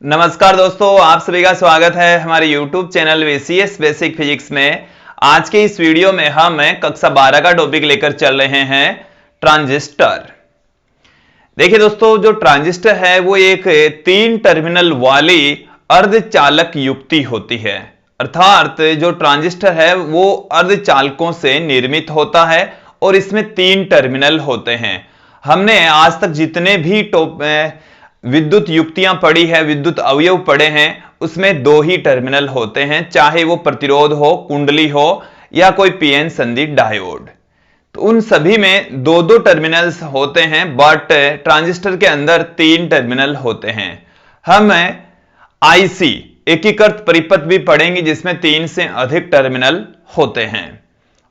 नमस्कार दोस्तों, आप सभी का स्वागत है हमारे YouTube channel VCS basic physics में। आज के इस वीडियो में हम कक्षा 12 का टॉपिक लेकर चल रहे हैं ट्रांजिस्टर। देखिए दोस्तों, जो ट्रांजिस्टर है वो एक 3 टर्मिनल वाली अर्धचालक युक्ति होती है। अर्थात जो ट्रांजिस्टर है वो अर्धचालकों से निर्मित होता है और इसमें 3 टर्मिनल होते हैं। हमने आज तक जितने भी विद्युत युक्तियां पढ़ी है, विद्युत अवयव पढ़े हैं, उसमें 2 ही टर्मिनल होते हैं, चाहे वो प्रतिरोध हो, कुंडली हो या कोई पीएन संधि डायोड। तो उन सभी में 2-2 टर्मिनल्स होते हैं, बट ट्रांजिस्टर के अंदर 3 टर्मिनल होते हैं। हम आईसी एकीकृत परिपथ भी पढ़ेंगे जिसमें 3 से अधिक टर्मिनल होते हैं।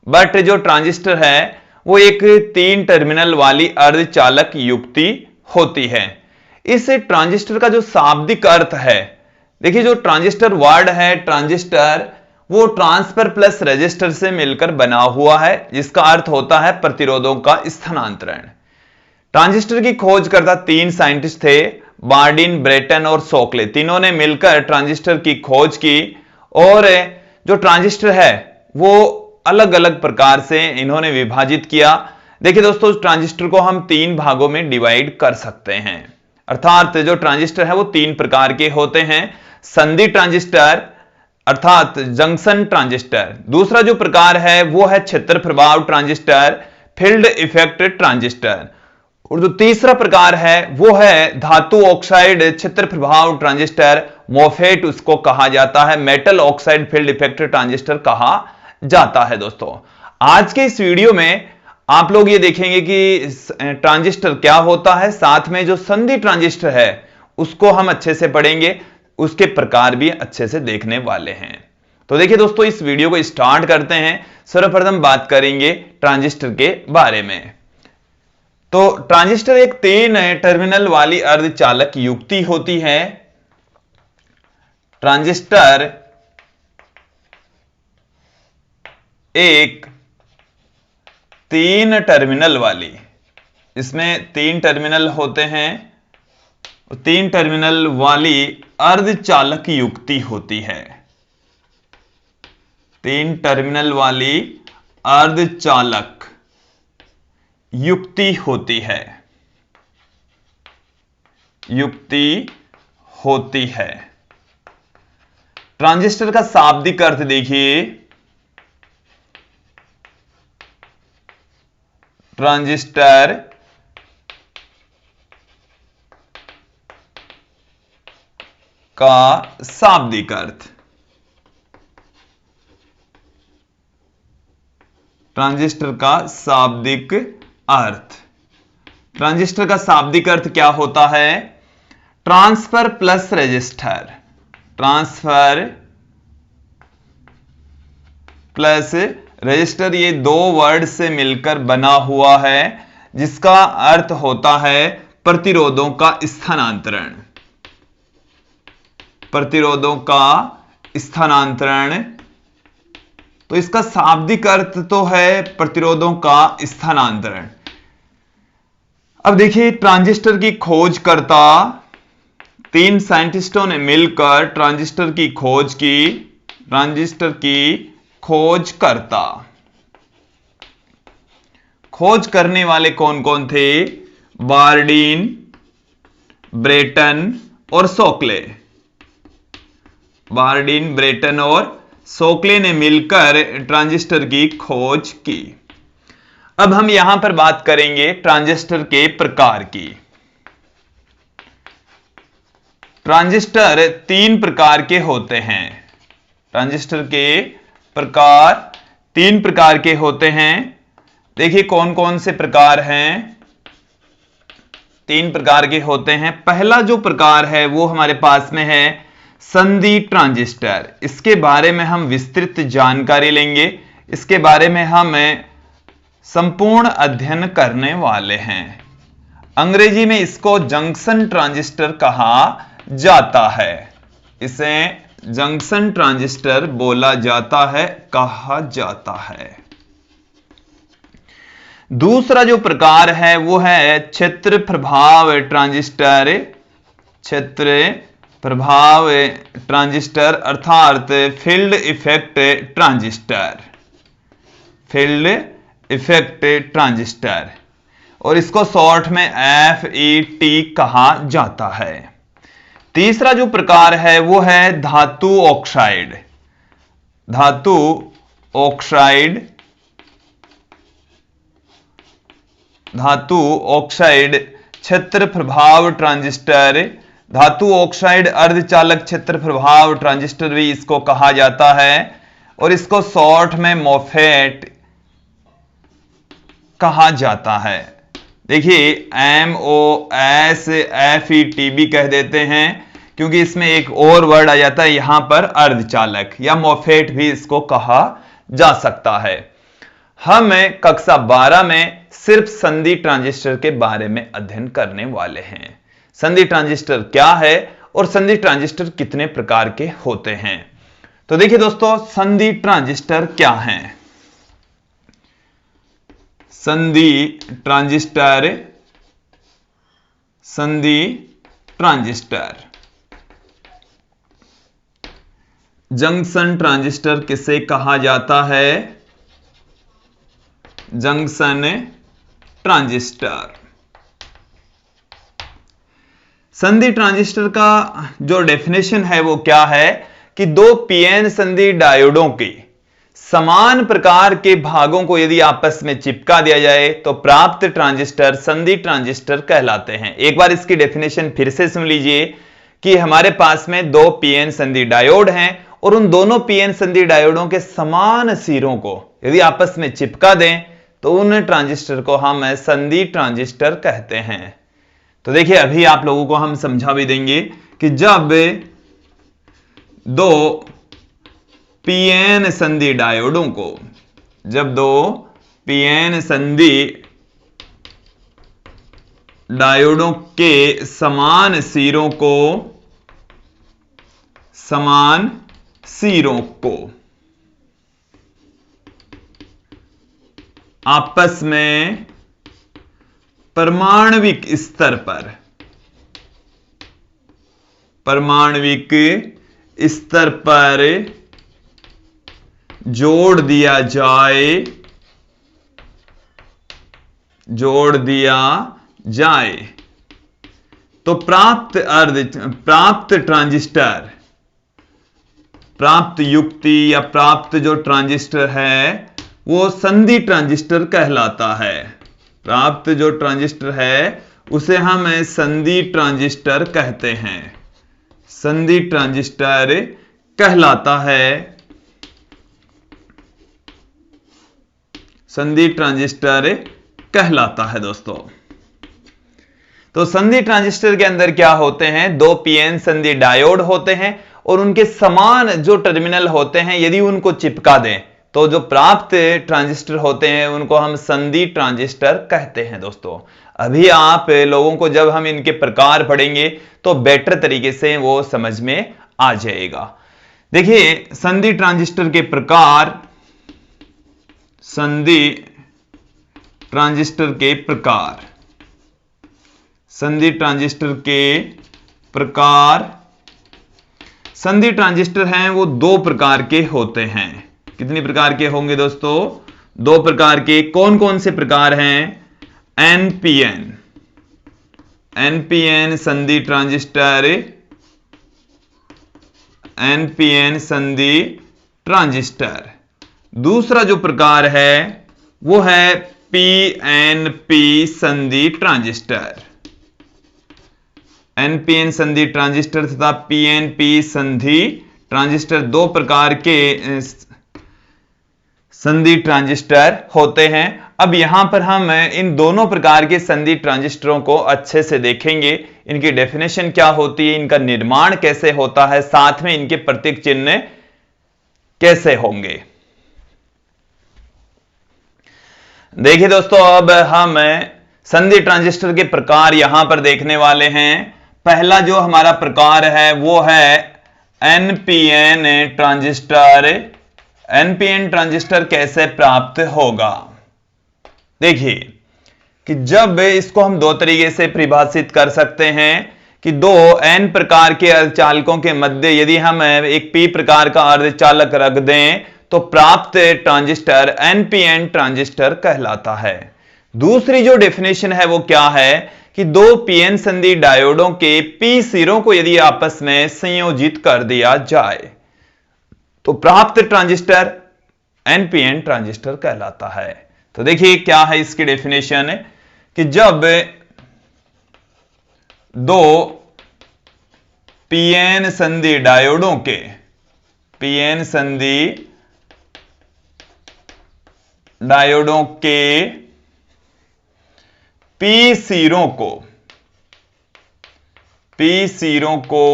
बट जो ट्रांजिस्टर है वो एक 3 टर्मिनल वाली अर्धचालक युक्ति होती है। इस ट्रांजिस्टर का जो शाब्दिक अर्थ है, देखिए जो ट्रांजिस्टर वर्ड है, ट्रांजिस्टर वो ट्रांसफर प्लस रेजिस्टर से मिलकर बना हुआ है, जिसका अर्थ होता है प्रतिरोधों का स्थानांतरण। ट्रांजिस्टर की खोज करता 3 साइंटिस्ट थे, बार्डिन, ब्रेटन और सोकले। तीनों ने मिलकर ट्रांजिस्टर की खोज की और जो ट्रांजिस्टर है वो अलग अलग प्रकार से इन्होंने विभाजित किया। देखिए दोस्तों, ट्रांजिस्टर को हम 3 भागों में डिवाइड कर सकते हैं। अर्थात जो ट्रांजिस्टर है वो 3 प्रकार के होते हैं। संधि ट्रांजिस्टर अर्थात जंक्शन ट्रांजिस्टर। दूसरा जो प्रकार है वो है क्षेत्र प्रभाव ट्रांजिस्टर, फील्ड इफेक्ट ट्रांजिस्टर। और जो तीसरा प्रकार है वो है धातु ऑक्साइड क्षेत्र प्रभाव ट्रांजिस्टर, मोफेट उसको कहा जाता है, metal oxide field effect transistor कहा जाता है। दोस्तों, आज के इस वीडियो में आप लोग ये देखेंगे कि ट्रांजिस्टर क्या होता है, साथ में जो संधि ट्रांजिस्टर है उसको हम अच्छे से पढ़ेंगे, उसके प्रकार भी अच्छे से देखने वाले हैं। तो देखिए दोस्तों, इस वीडियो को स्टार्ट करते हैं। सर्वप्रथम बात करेंगे ट्रांजिस्टर के बारे में। तो ट्रांजिस्टर एक 3 टर्मिनल वाली अर्धचालक युक्ति होती है। ट्रांजिस्टर एक 3 टर्मिनल वाली, इसमें 3 टर्मिनल होते हैं, 3 टर्मिनल वाली अर्धचालक युक्ति होती है। 3 टर्मिनल वाली अर्धचालक युक्ति होती है, युक्ति होती है। ट्रांजिस्टर का शाब्दिक अर्थ देखिए, ट्रांजिस्टर का शाब्दिक अर्थ, ट्रांजिस्टर का शाब्दिक अर्थ, ट्रांजिस्टर का शाब्दिक अर्थ क्या होता है? Transfer plus resistor, transfer plus register, ये 2 वर्ड से मिलकर बना हुआ है, जिसका अर्थ होता है प्रतिरोधों का स्थानांतरण, प्रतिरोधों का स्थानांतरण। तो इसका शाब्दिक अर्थ तो है प्रतिरोधों का स्थानांतरण। अब देखिए, ट्रांजिस्टर की खोज करता 3 साइंटिस्टों ने मिलकर ट्रांजिस्टर की खोज की, ट्रांजिस्टर की खोज करता। खोज करने वाले कौन कौन थे? बार्डिन, ब्रेटन और सोकले। बार्डिन, ब्रेटन और सोकले ने मिलकर ट्रांजिस्टर की खोज की। अब हम यहां पर बात करेंगे ट्रांजिस्टर के प्रकार की। ट्रांजिस्टर 3 प्रकार के होते हैं। ट्रांजिस्टर के प्रकार 3 प्रकार के होते हैं। देखिए कौन कौन से प्रकार हैं। 3 प्रकार के होते हैं। पहला जो प्रकार है वो हमारे पास में है संधि ट्रांजिस्टर। इसके बारे में हम विस्तृत जानकारी लेंगे, इसके बारे में हम संपूर्ण अध्ययन करने वाले हैं। अंग्रेजी में इसको जंक्शन ट्रांजिस्टर कहा जाता है, इसे जंक्शन ट्रांजिस्टर बोला जाता है, कहा जाता है। दूसरा जो प्रकार है वो है क्षेत्र प्रभाव ट्रांजिस्टर, क्षेत्र प्रभाव ट्रांजिस्टर अर्थात field effect transistor, field effect transistor, और इसको शॉर्ट में FET कहा जाता है। तीसरा जो प्रकार है वो है धातु ऑक्साइड, धातु ऑक्साइड, धातु ऑक्साइड क्षेत्र प्रभाव ट्रांजिस्टर, धातु ऑक्साइड अर्धचालक क्षेत्र प्रभाव ट्रांजिस्टर भी इसको कहा जाता है, और इसको शॉर्ट में मोफेट कहा जाता है। देखिए MOSFET भी कह देते हैं क्योंकि इसमें एक और वर्ड आ जाता है यहां पर अर्धचालक, या मोफेट भी इसको कहा जा सकता है। हम कक्षा 12 में सिर्फ संधि ट्रांजिस्टर के बारे में अध्ययन करने वाले हैं। संधि ट्रांजिस्टर क्या है और संधि ट्रांजिस्टर कितने प्रकार के होते हैं। तो देखिए दोस्तों, संधि ट्रांजिस्टर क्या हैं। संधि ट्रांजिस्टर, संधि ट्रांजिस्टर, जंक्शन ट्रांजिस्टर किसे कहा जाता है, जंक्शन ट्रांजिस्टर। संधि ट्रांजिस्टर का जो डेफिनेशन है वो क्या है कि दो पीएन संधि डायोडों के समान प्रकार के भागों को यदि आपस में चिपका दिया जाए तो प्राप्त ट्रांजिस्टर संधि ट्रांजिस्टर कहलाते हैं। एक बार इसकी डेफिनेशन फिर से सुन लीजिए कि हमारे पास में दो पीएन संधि डायोड हैं और उन दोनों पीएन संधि डायोडों के समान सिरों को यदि आपस में चिपका दें तो उन ट्रांजिस्टर को हम संधि ट्रांजिस्टर कहते हैं। तो देखिए अभी आप लोगों को हम समझा भी देंगे कि जब दो पीएन संधि डायोडों को, जब दो पीएन संधि डायोडों के समान सिरों को, समान सिरों को आपस में परमाणविक स्तर पर, परमाणविक स्तर पर जोड़ दिया जाए, जोड़ दिया जाए तो प्राप्त ट्रांजिस्टर, प्राप्त युक्ति या प्राप्त जो ट्रांजिस्टर है वो संधि ट्रांजिस्टर कहलाता है। प्राप्त जो ट्रांजिस्टर है उसे हम संधि ट्रांजिस्टर कहते हैं, संधि ट्रांजिस्टर कहलाता है, संधि ट्रांजिस्टर कहलाता है दोस्तों। तो संधि ट्रांजिस्टर के अंदर क्या होते हैं, दो पीएन संधि डायोड होते हैं और उनके समान जो टर्मिनल होते हैं यदि उनको चिपका दें तो जो प्राप्त ट्रांजिस्टर होते हैं उनको हम संधि ट्रांजिस्टर कहते हैं दोस्तों। अभी आप लोगों को जब हम इनके प्रकार पढ़ेंगे तो बेटर तरीके से वो समझ में आ जाएगा। देखिए संधि ट्रांजिस्टर के प्रकार, संधि ट्रांजिस्टर के प्रकार, संधि ट्रांजिस्टर के प्रकार, संधि ट्रांजिस्टर हैं वो दो प्रकार के होते हैं। कितनी प्रकार के होंगे दोस्तों, दो प्रकार के। कौन कौन से प्रकार हैं, एनपीएन, एनपीएन संधि ट्रांजिस्टर, एनपीएन संधि ट्रांजिस्टर। दूसरा जो प्रकार है वो है पीएनपी संधि ट्रांजिस्टर, एनपीएन संधि ट्रांजिस्टर तथा पीएनपी संधि ट्रांजिस्टर, दो प्रकार के संधि ट्रांजिस्टर होते हैं। अब यहां पर हम इन दोनों प्रकार के संधि ट्रांजिस्टरों को अच्छे से देखेंगे, इनकी डेफिनेशन क्या होती है, इनका निर्माण कैसे होता है, साथ में इनके प्रतीक चिन्ह कैसे होंगे। देखिए दोस्तों, अब हम संधि ट्रांजिस्टर के प्रकार यहां पर देखने वाले हैं। पहला जो हमारा प्रकार है वो है एनपीएन ट्रांजिस्टर। एनपीएन ट्रांजिस्टर कैसे प्राप्त होगा, देखिए कि जब इसको हम दो तरीके से परिभाषित कर सकते हैं कि दो n प्रकार के अर्धचालकों के मध्य यदि हम एक p प्रकार का अर्धचालक रख दें तो प्राप्त ट्रांजिस्टर NPN ट्रांजिस्टर कहलाता है। दूसरी जो डेफिनेशन है वो क्या है कि दो pn संधि डायोडों के p सिरों को यदि आपस में संयोजित कर दिया जाए तो प्राप्त ट्रांजिस्टर NPN ट्रांजिस्टर कहलाता है। तो देखिए क्या है इसकी डेफिनेशन कि जब दो pn संधि डायोडों के pn संधि डायोडों के p सिरों को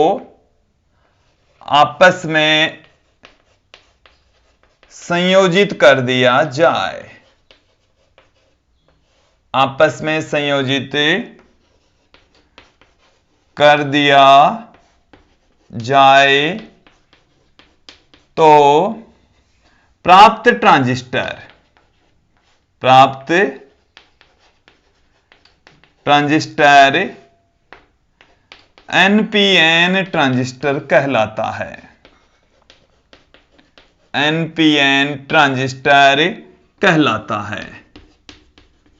आपस में संयोजित कर दिया जाए, आपस में संयोजित कर दिया जाए तो प्राप्त ट्रांजिस्टर NPN ट्रांजिस्टर कहलाता है। NPN ट्रांजिस्टर कहलाता है।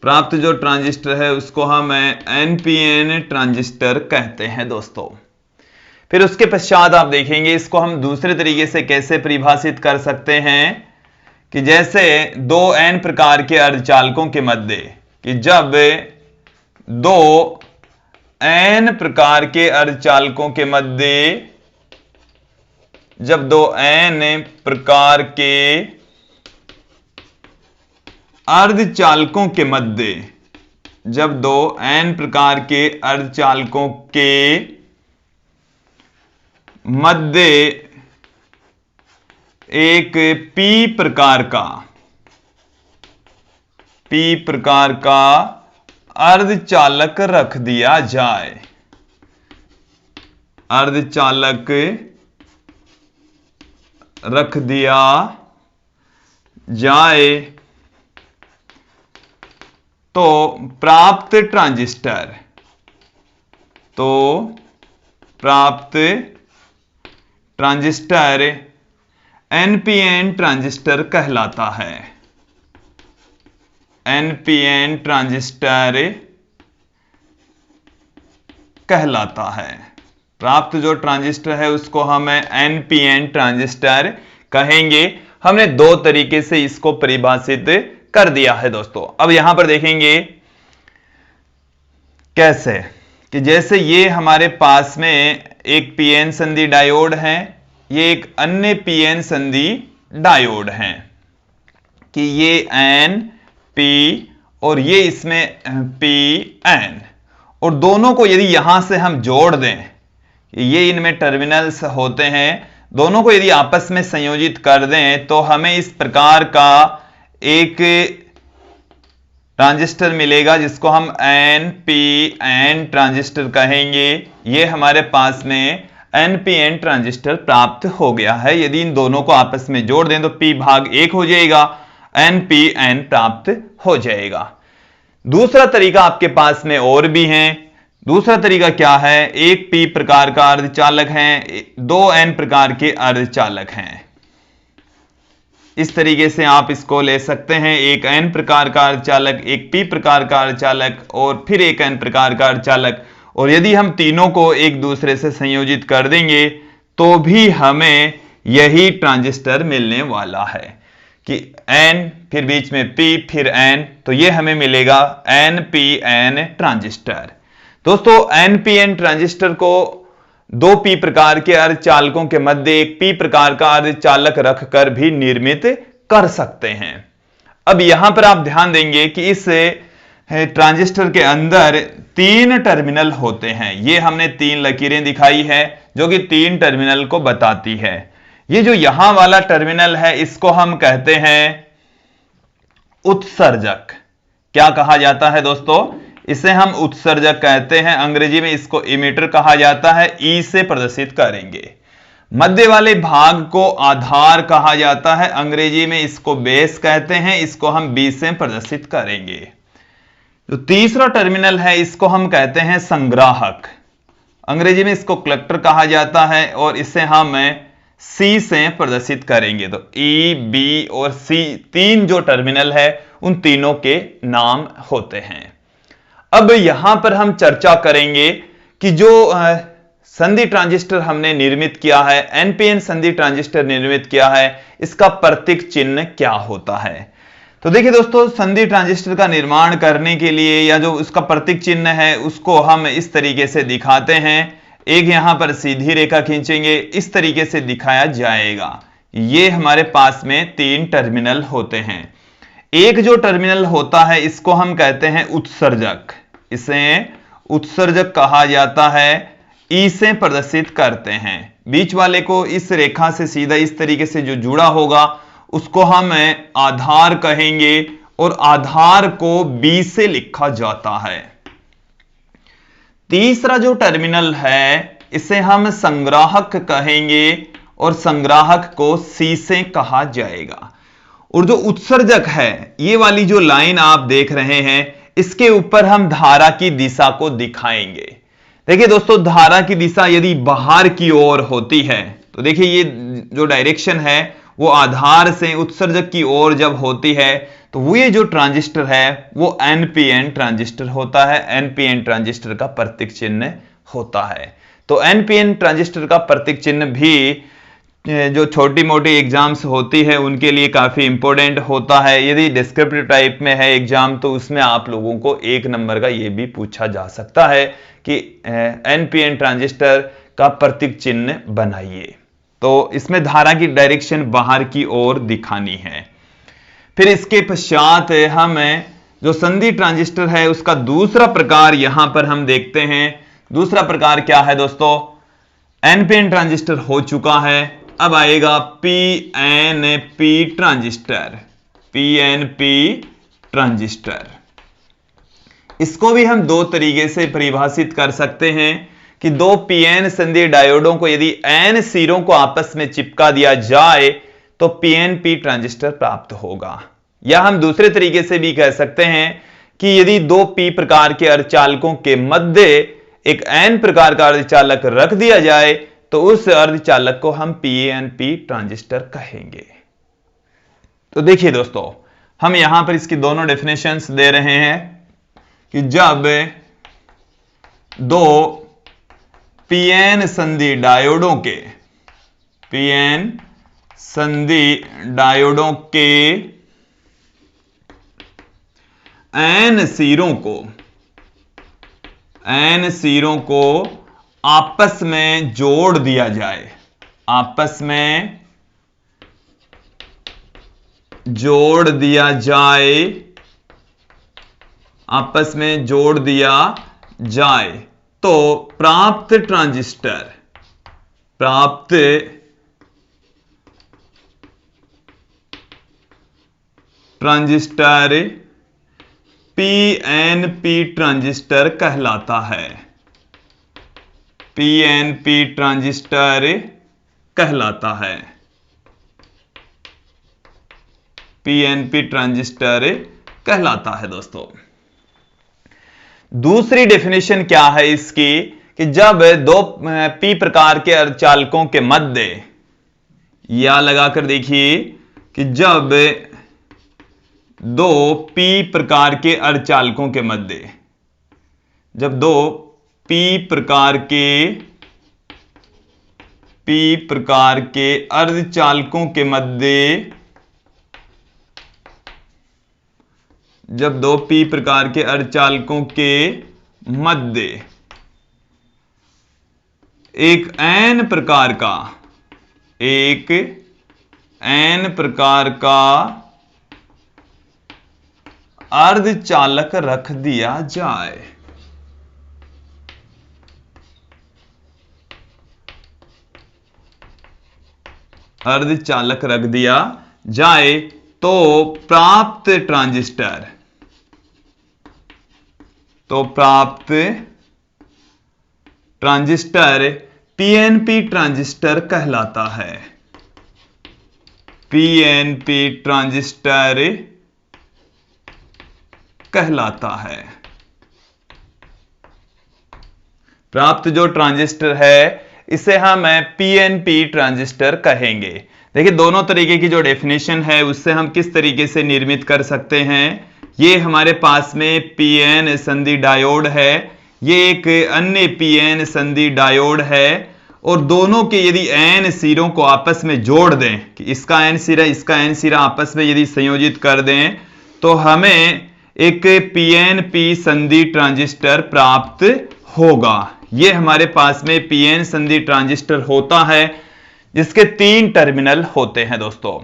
प्राप्त जो ट्रांजिस्टर है उसको हम NPN ट्रांजिस्टर कहते हैं दोस्तों। फिर उसके पश्चात आप देखेंगे इसको हम दूसरे तरीके से कैसे परिभाषित कर सकते हैं कि जैसे दो n प्रकार के अर्धचालकों के मध्य कि जब दो n प्रकार के अर्धचालकों के मध्य जब दो n प्रकार के अर्धचालकों के मध्य जब दो n प्रकार के अर्धचालकों के मध्य एक p प्रकार का अर्धचालक रख दिया जाए, अर्धचालक रख दिया जाए तो प्राप्त ट्रांजिस्टर NPN ट्रांजिस्टर कहलाता है। NPN ट्रांजिस्टर कहलाता है। प्राप्त जो ट्रांजिस्टर है उसको हम NPN ट्रांजिस्टर कहेंगे। हमने दो तरीके से इसको परिभाषित कर दिया है दोस्तों। अब यहां पर देखेंगे कैसे कि जैसे ये हमारे पास में एक pn संधि डायोड है, ये एक अन्य pn संधि डायोड है कि ये n p और ये इसमें pn, और दोनों को यदि यहां से हम जोड़ दें, ये इनमें टर्मिनल्स होते हैं, दोनों को यदि आपस में संयोजित कर दें तो हमें इस प्रकार का एक ट्रांजिस्टर मिलेगा जिसको हम NPN ट्रांजिस्टर कहेंगे। ये हमारे पास में NPN ट्रांजिस्टर प्राप्त हो गया है। यदि इन दोनों को आपस में जोड़ दें तो P भाग 1 हो जाएगा, NPN प्राप्त हो जाएगा। दूसरा तरीका आपके पास में और भी है। दूसरा तरीका क्या है, एक P प्रकार का अर्धचालक है, दो N प्रकार के अर्धचालक हैं। इस तरीके से आप इसको ले सकते हैं, एक N प्रकार का अर्धचालक, एक P प्रकार का अर्धचालक और फिर एक N प्रकार का अर्धचालक, और यदि हम तीनों को एक दूसरे से संयोजित कर देंगे तो भी हमें यही ट्रांजिस्टर मिलने वाला है कि N फिर बीच में P फिर N, तो ये हमें मिलेगा NPN ट्रांजिस्टर। दोस्तों NPN ट्रांजिस्टर को दो P प्रकार के अर्धचालकों के मध्य एक P प्रकार का अर्धचालक रखकर भी निर्मित कर सकते हैं। अब यहां पर आप ध्यान देंगे कि इस ट्रांजिस्टर के अंदर 3 टर्मिनल होते हैं। ये हमने 3 लकीरें दिखाई है जो कि 3 टर्मिनल को बताती है। ये जो यहां वाला टर्मिनल है इसको हम कहते हैं उत्सर्जक। क्या कहा जाता है दोस्तों, इसे हम उत्सर्जक कहते हैं। अंग्रेजी में इसको इमीटर कहा जाता है। ई से प्रदर्शित करेंगे। मध्य वाले भाग को आधार कहा जाता है। अंग्रेजी में इसको बेस कहते हैं। इसको हम बी से प्रदर्शित करेंगे। जो तीसरा टर्मिनल है इसको हम कहते हैं संग्राहक। अंग्रेजी में इसको कलेक्टर कहा जाता है और इसे हम सी से प्रदर्शित करेंगे। तो ई, बी और सी तीन जो टर्मिनल है उन तीनों के नाम होते हैं। अब यहां पर हम चर्चा करेंगे कि जो संधि ट्रांजिस्टर हमने निर्मित किया है, एनपीएन संधि ट्रांजिस्टर निर्मित किया है, इसका प्रतीक चिन्ह क्या होता है। तो देखिए दोस्तों, संधि ट्रांजिस्टर का निर्माण करने के लिए या जो उसका प्रतीक चिन्ह है उसको हम इस तरीके से दिखाते हैं। एक यहां पर सीधी रेखा खींचेंगे, इस तरीके से दिखाया जाएगा। ये हमारे पास में तीन टर्मिनल होते हैं। एक जो टर्मिनल होता है इसको हम कहते हैं उत्सर्जक, इसे उत्सर्जक कहा जाता है, ई से प्रदर्शित करते हैं। बीच वाले को इस रेखा से सीधा इस तरीके से जो जुड़ा होगा उसको हम आधार कहेंगे और आधार को बी से लिखा जाता है। तीसरा जो टर्मिनल है इसे हम संग्राहक कहेंगे और संग्राहक को सी से कहा जाएगा। और जो उत्सर्जक है, ये वाली जो लाइन आप देख रहे हैं, इसके ऊपर हम धारा की दिशा को दिखाएंगे। देखिए दोस्तों, धारा की दिशा यदि बाहर की ओर होती है तो देखिए ये जो डायरेक्शन है वो आधार से उत्सर्जक की ओर जब होती है तो वो ये जो ट्रांजिस्टर है वो एनपीएन ट्रांजिस्टर होता है। एनपीएन ट्रांजिस्टर का प्रतीक चिन्ह होता है। तो एनपीएन ट्रांजिस्टर का प्रतीक चिन्ह भी जो छोटी मोटी एग्जाम्स होती है उनके लिए काफी इंपॉर्टेंट होता है। यदि डिस्क्रिप्टिव टाइप में है एग्जाम तो उसमें आप लोगों को 1 नंबर का यह भी पूछा जा सकता है कि एनपीएन ट्रांजिस्टर का प्रतीक चिन्ह बनाइए। तो इसमें धारा की डायरेक्शन बाहर की ओर दिखानी है। फिर इसके पश्चात हम जो संधि ट्रांजिस्टर है उसका दूसरा प्रकार यहां पर हम देखते हैं। दूसरा प्रकार क्या है दोस्तों, एनपीएन ट्रांजिस्टर हो चुका है, अब आएगा पीएनपी ट्रांजिस्टर। पीएनपी ट्रांजिस्टर, इसको भी हम दो तरीके से परिभाषित कर सकते हैं कि दो पीएन संधि डायोडों को यदि एन सिरों को आपस में चिपका दिया जाए तो पीएनपी ट्रांजिस्टर प्राप्त होगा। या हम दूसरे तरीके से भी कह सकते हैं कि यदि दो पी प्रकार के अर्धचालकों के मध्य एक एन प्रकार का अर्धचालक रख दिया जाए तो उस अर्धचालक को हम पीएनपी ट्रांजिस्टर कहेंगे। तो देखिए दोस्तों, हम यहां पर इसकी दोनों डेफिनेशंस दे रहे हैं कि जब दो पीएन संधि डायोडों के पीएन संधि डायोडों के एन सिरों को आपस में जोड़ दिया जाए, आपस में जोड़ दिया जाए, आपस में जोड़ दिया जाए तो प्राप्त ट्रांजिस्टर पीएनपी ट्रांजिस्टर कहलाता है। पीएनपी ट्रांजिस्टर कहलाता है। पीएनपी ट्रांजिस्टर कहलाता है दोस्तों। दूसरी डेफिनेशन क्या है इसकी कि जब दो पी प्रकार के अर्धचालकों के मध्य, या लगाकर देखिए कि जब दो पी प्रकार के अर्धचालकों के मध्य, जब दो पी प्रकार के अर्धचालकों के मध्य, जब दो पी प्रकार के अर्धचालकों के मध्य एक एन प्रकार का अर्धचालक रख दिया जाए, अर्धचालक रख दिया जाए तो प्राप्त ट्रांजिस्टर पीएनपी ट्रांजिस्टर कहलाता है। पीएनपी ट्रांजिस्टर कहलाता है। प्राप्त जो ट्रांजिस्टर है इसे हम पीएनपी ट्रांजिस्टर कहेंगे। देखिए दोनों तरीके की जो डेफिनेशन है उससे हम किस तरीके से निर्मित कर सकते हैं। ये हमारे पास में पीएन संधि डायोड है, ये एक अन्य पीएन संधि डायोड है, और दोनों के यदि एन सिरों को आपस में जोड़ दें कि इसका एन सिरा इसका एन सिरा आपस में यदि संयोजित कर दें तो हमें एक पीएनपी संधि ट्रांजिस्टर प्राप्त होगा। ये हमारे पास में पीएन संधि ट्रांजिस्टर होता है जिसके 3 टर्मिनल होते हैं। दोस्तों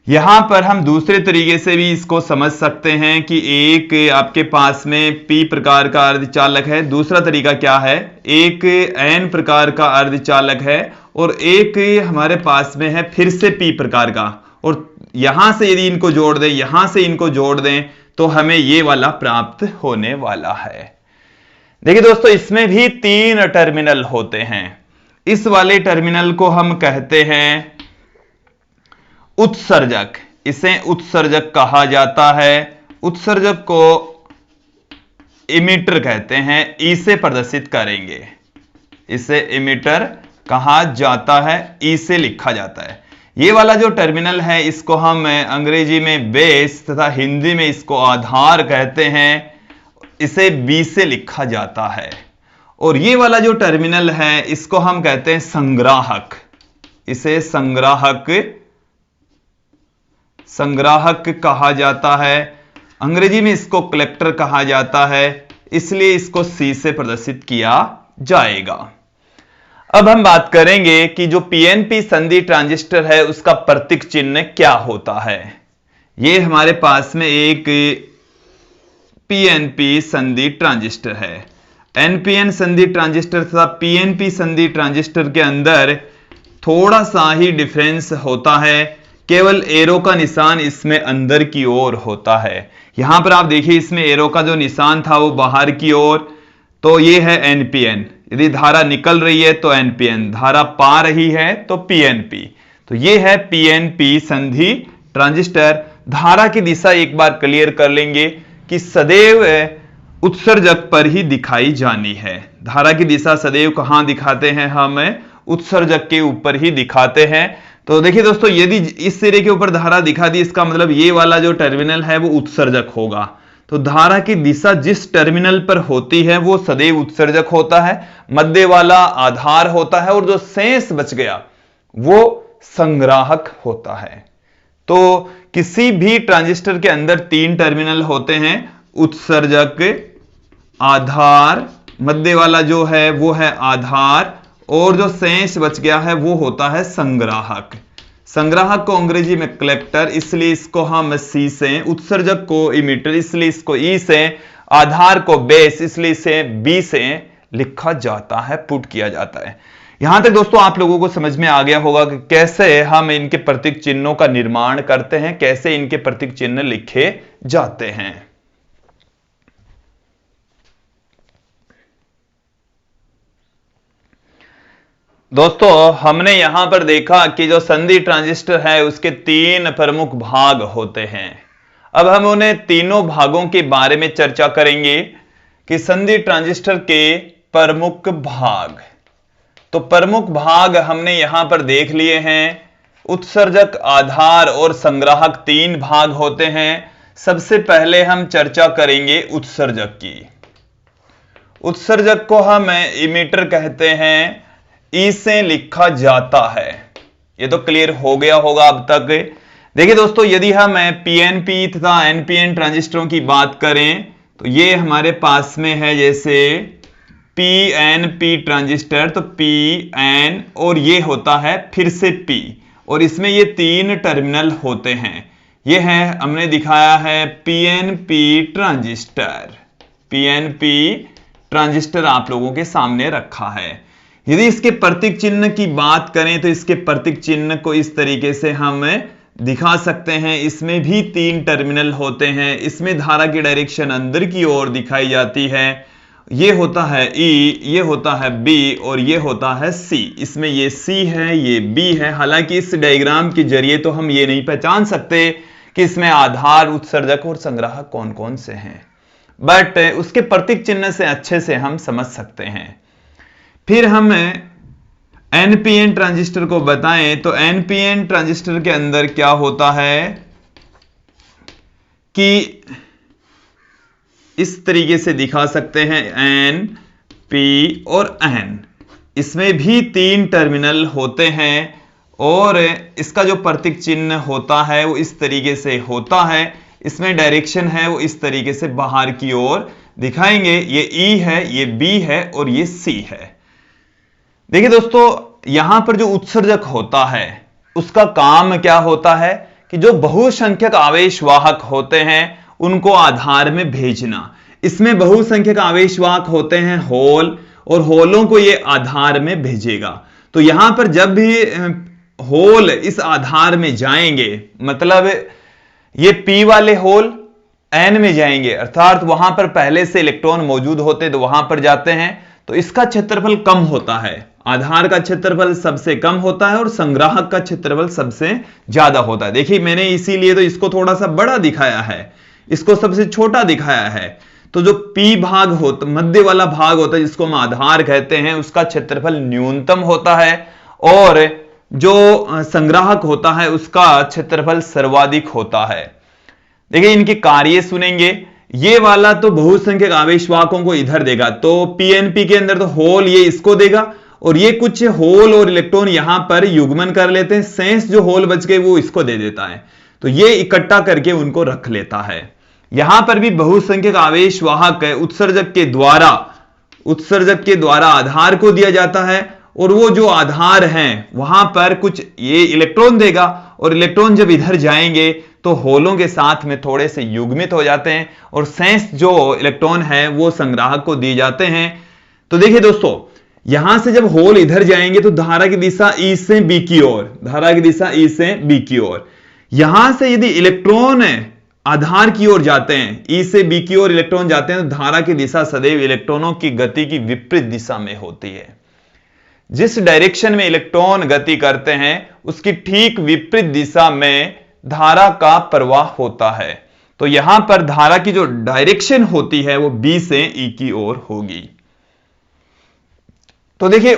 यहां पर हम दूसरे तरीके से भी इसको समझ सकते हैं कि एक आपके पास में पी प्रकार का अर्धचालक है, दूसरा तरीका क्या है, एक एन प्रकार का अर्धचालक है और एक हमारे पास में है फिर से पी प्रकार का, और यहां से यदि इनको जोड़ दें, यहां से इनको जोड़ दें तो हमें ये वाला प्राप्त होने वाला है। देखिए दोस्तों इसमें भी 3 टर्मिनल होते हैं। इस वाले टर्मिनल को हम कहते हैं उत्सर्जक, इसे उत्सर्जक कहा जाता है। उत्सर्जक को इमीटर कहते हैं, ई से प्रदर्शित करेंगे, इसे इमीटर कहा जाता है, ई से लिखा जाता है। ये वाला जो टर्मिनल है इसको हम अंग्रेजी में बेस तथा हिंदी में इसको आधार कहते हैं, इसे बी से लिखा जाता है। और ये वाला जो टर्मिनल है इसको हम कहते हैं संग्राहक, इसे संग्राहक कहा जाता है। अंग्रेजी में इसको कलेक्टर कहा जाता है, इसलिए इसको सी से प्रदर्शित किया जाएगा। अब हम बात करेंगे कि जो पीएनपी संधि ट्रांजिस्टर है उसका प्रतीक चिन्ह क्या होता है। ये हमारे पास में एक पीएनपी संधि ट्रांजिस्टर है। एनपीएन संधि ट्रांजिस्टर तथा पीएनपी संधि ट्रांजिस्टर के अंदर थोड़ा सा ही डिफरेंस होता है, केवल एरो का निशान इसमें अंदर की ओर होता है। यहां पर आप देखिए इसमें एरो का जो निशान था वो बाहर की ओर, तो ये है एनपीएन, यदि धारा निकल रही है तो एनपीएन, धारा पा रही है तो पीएनपी, तो ये है पीएनपी संधि ट्रांजिस्टर। धारा की दिशा एक बार क्लियर कर लेंगे कि सदैव उत्सर्जक पर ही दिखाई जानी है। धारा की दिशा सदैव कहां दिखाते हैं, हम उत्सर्जक के ऊपर ही दिखाते हैं। तो देखिए दोस्तों यदि इस सिरे के ऊपर धारा दिखा दी, इसका मतलब ये वाला जो टर्मिनल है वो उत्सर्जक होगा। तो धारा की दिशा जिस टर्मिनल पर होती है वो सदैव उत्सर्जक होता है, मध्य वाला आधार होता है और जो शेष बच गया वो संग्राहक होता है। तो किसी भी ट्रांजिस्टर के अंदर 3 टर्मिनल होते हैं, उत्सर्जक, आधार, मध्य वाला जो है वो है आधार, और जो शेष बच गया है वो होता है संग्राहक। संग्राहक को अंग्रेजी में कलेक्टर, इसलिए इसको हम सी से, उत्सर्जक को इमीटर इसलिए इसको ई से, आधार को बेस इसलिए इसे बी से लिखा जाता है, पुट किया जाता है। यहां तक दोस्तों आप लोगों को समझ में आ गया होगा कि कैसे हम इनके प्रतीक चिन्हों का निर्माण करते हैं, कैसे इनके प्रतीक चिन्ह लिखे जाते हैं। दोस्तों हमने यहां पर देखा कि जो संधि ट्रांजिस्टर है उसके 3 प्रमुख भाग होते हैं। अब हम उन्हें तीनों भागों के बारे में चर्चा करेंगे कि संधि ट्रांजिस्टर के प्रमुख भाग। तो प्रमुख भाग हमने यहां पर देख लिए हैं। उत्सर्जक, आधार और संग्राहक 3 भाग होते हैं। सबसे पहले हम चर्चा करेंगे उत्सर्जक की। उत्सर्जक को हम इमीटर कहते हैं, ई से लिखा जाता है। ये तो क्लियर हो गया होगा अब तक। देखिए दोस्तों यदि हम पीएनपी तथा एनपीएन ट्रांजिस्टरों की बात करें तो ये हमारे पास में है जैसे पीएनपी ट्रांजिस्टर, तो पीएन और ये होता है फिर से पी, और इसमें ये 3 टर्मिनल होते हैं। ये है हमने दिखाया है पीएनपी ट्रांजिस्टर। पीएनपी ट्रांजिस्टर आप लोगों के सामने रखा है। यदि इसके प्रतीक चिन्ह की बात करें तो इसके प्रतीक चिन्ह को इस तरीके से हम दिखा सकते हैं। इसमें भी 3 टर्मिनल होते हैं। इसमें धारा की डायरेक्शन अंदर की ओर दिखाई जाती है। ये होता है ई, ये होता है बी और ये होता है सी। इसमें ये सी है, ये बी है। हालांकि इस डायग्राम के जरिए तो हम ये नहीं पहचान सकते कि इसमें आधार, उत्सर्जक और संग्राहक कौन कौन से हैं। बट उसके प्रतीक चिन्ह से अच्छे से हम समझ सकते हैं। फिर हम एनपीएन ट्रांजिस्टर को बताएं तो एनपीएन ट्रांजिस्टर के अंदर क्या होता है कि इस तरीके से दिखा सकते हैं, एन, पी और एन। इसमें भी 3 टर्मिनल होते हैं और इसका जो प्रतीक चिन्ह होता है वो इस तरीके से होता है। इसमें डायरेक्शन है वो इस तरीके से बाहर की ओर दिखाएंगे। ये ई है, ये बी है और ये सी है। देखिए दोस्तों, यहां पर जो उत्सर्जक होता है उसका काम क्या होता है कि जो बहुसंख्यक आवेश वाहक होते हैं उनको आधार में भेजना। इसमें बहुसंख्यक आवेश वाहक होते हैं होल, और होलों को ये आधार में भेजेगा। तो यहां पर जब भी होल इस आधार में जाएंगे, मतलब ये पी वाले होल एन में जाएंगे, अर्थात वहां पर पहले से इलेक्ट्रॉन मौजूद होते तो वहां पर जाते हैं, तो इसका क्षेत्रफल कम होता है। आधार का क्षेत्रफल सबसे कम होता है और संग्राहक का क्षेत्रफल सबसे ज्यादा होता है। देखिए मैंने इसीलिए तो इसको थोड़ा सा बड़ा दिखाया है, इसको सबसे छोटा दिखाया है। तो जो पी भाग होता, मध्य वाला भाग होता है जिसको हम आधार कहते हैं, उसका क्षेत्रफल न्यूनतम होता है और जो संग्राहक होता है उसका क्षेत्रफल सर्वाधिक होता है। देखिए इनके कार्य सुनेंगे। ये वाला तो बहुसंख्यक आवेश वाहकों को इधर देगा, तो पीएनपी के अंदर तो होल ये इसको देगा और ये कुछ होल और इलेक्ट्रॉन यहां पर युग्मन कर लेते हैं, शेष जो होल बच गए वो इसको दे देता है, तो ये इकट्ठा करके उनको रख लेता है। यहां पर भी बहुसंख्यक आवेश वाहक उत्सर्जक के द्वारा आधार को दिया जाता है और वो जो आधार हैं वहां पर कुछ ये इलेक्ट्रॉन देगा और इलेक्ट्रॉन जब इधर जाएंगे तो होलों के साथ में थोड़े से युग्मित हो जाते हैं और शेष जो इलेक्ट्रॉन है वो संग्राहक को दिए जाते हैं। तो देखिए दोस्तों, यहां से जब होल इधर जाएंगे तो धारा की दिशा ई से बी की ओर, धारा की दिशा ई से बी की ओर। यहां से यदि इलेक्ट्रॉन आधार की ओर जाते हैं, ई से बी की ओर इलेक्ट्रॉन जाते हैं, तो धारा की दिशा सदैव इलेक्ट्रॉनों की गति की विपरीत दिशा में होती है। जिस डायरेक्शन में इलेक्ट्रॉन गति करते हैं उसकी ठीक विपरीत दिशा में धारा का प्रवाह होता है। तो यहां पर धारा की जो डायरेक्शन होती है वो बी से ई की ओर होगी। तो देखिए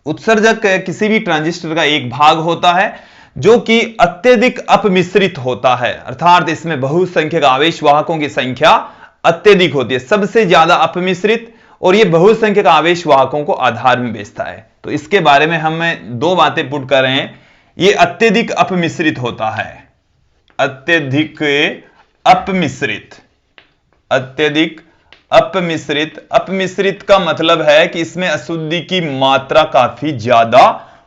उत्सर्जक किसी भी ट्रांजिस्टर का एक भाग होता है जो कि अत्यधिक अपमिश्रित होता है, अर्थात इसमें बहुसंख्यक आवेश वाहकों की संख्या अत्यधिक होती है, सबसे ज्यादा अपमिश्रित, और ये बहुसंख्यक आवेश वाहकों को आधार में भेजता है। तो इसके बारे में हम 2 बातें पुट कर रहे हैं। ये अत्यधिक अपमिश्रित होता है, अत्यधिक अपमिश्रित का मतलब है कि इसमें अशुद्धि की मात्रा काफी ज्यादा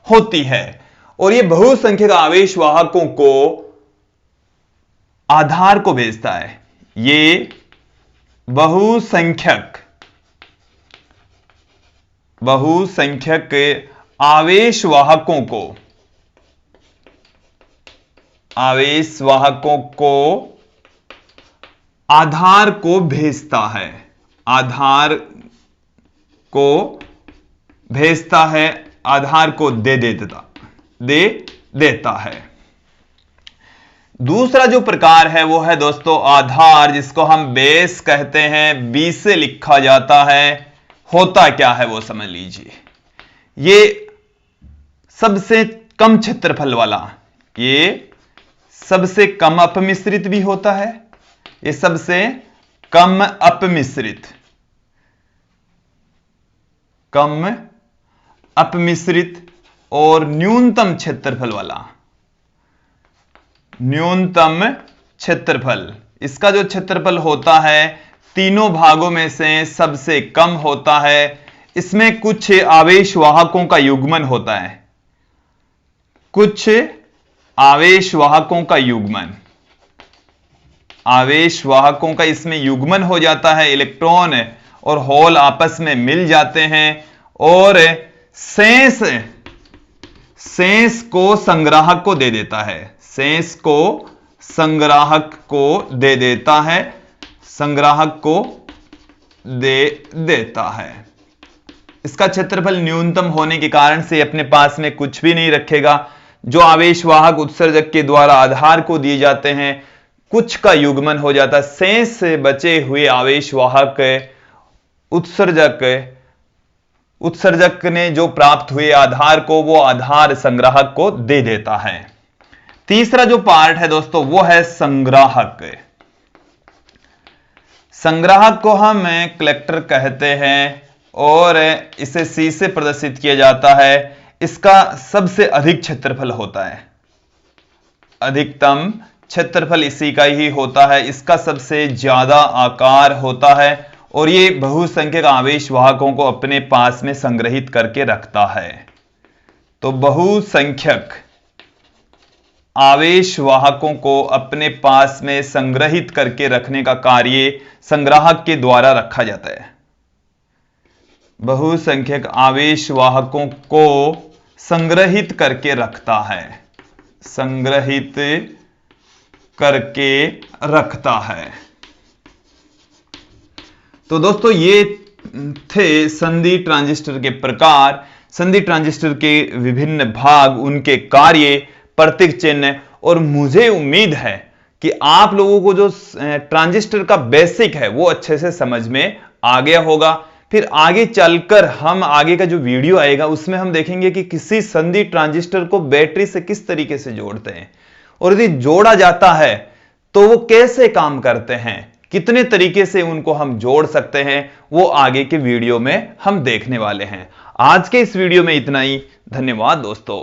होती है और ये बहुसंख्यक आवेश वाहकों को आधार को भेजता है। ये बहुसंख्यक आवेश वाहकों को आधार को भेजता है, आधार को दे देता है। दूसरा जो प्रकार है वो है दोस्तों आधार, जिसको हम बेस कहते हैं, बी से लिखा जाता है। होता क्या है वो समझ लीजिए। ये सबसे कम क्षेत्रफल वाला, ये सबसे कम अपमिश्रित भी होता है, ये सबसे कम अपमिश्रित और न्यूनतम क्षेत्रफल, इसका जो क्षेत्रफल होता है तीनों भागों में से सबसे कम होता है। इसमें कुछ आवेश वाहकों का युग्मन होता है, कुछ आवेश वाहकों का इसमें युग्मन हो जाता है, इलेक्ट्रॉन और होल आपस में मिल जाते हैं और शेष को संग्राहक को दे देता है, इसका क्षेत्रफल न्यूनतम होने के कारण से अपने पास में कुछ भी नहीं रखेगा। जो आवेश वाहक उत्सर्जक के द्वारा आधार को दिए जाते हैं, कुछ का युग्मन हो जाता है। शेष से बचे हुए आवेशवाहक उत्सर्जक ने जो प्राप्त हुए आधार को वो आधार संग्राहक को दे देता है। तीसरा जो पार्ट है दोस्तों वो है संग्राहक। संग्राहक को हम कलेक्टर कहते हैं और इसे सी से प्रदर्शित किया जाता है। इसका सबसे अधिक क्षेत्रफल होता है, अधिकतम क्षेत्रफल इसी का ही होता है। इसका सबसे ज्यादा आकार होता है और ये बहुसंख्यक आवेश वाहकों को अपने पास में संग्रहित करके रखता है। तो बहुसंख्यक आवेश वाहकों को अपने पास में संग्रहित करके रखने का कार्य संग्राहक के द्वारा रखा जाता है। बहुसंख्यक आवेश वाहकों को संग्रहित करके रखता है, संग्रहित करके रखता है। तो दोस्तों ये थे संधि ट्रांजिस्टर के प्रकार, संधि ट्रांजिस्टर के विभिन्न भाग, उनके कार्य, प्रतीक चिन्ह। और मुझे उम्मीद है कि आप लोगों को जो ट्रांजिस्टर का बेसिक है वो अच्छे से समझ में आ गया होगा। फिर आगे चलकर हम आगे का जो वीडियो आएगा उसमें हम देखेंगे कि किसी संधि ट्रांजिस्टर को बैटरी से किस तरीके से जोड़ते हैं और यदि जोड़ा जाता है तो वो कैसे काम करते हैं, कितने तरीके से उनको हम जोड़ सकते हैं, वो आगे के वीडियो में हम देखने वाले हैं। आज के इस वीडियो में इतना ही। धन्यवाद दोस्तों।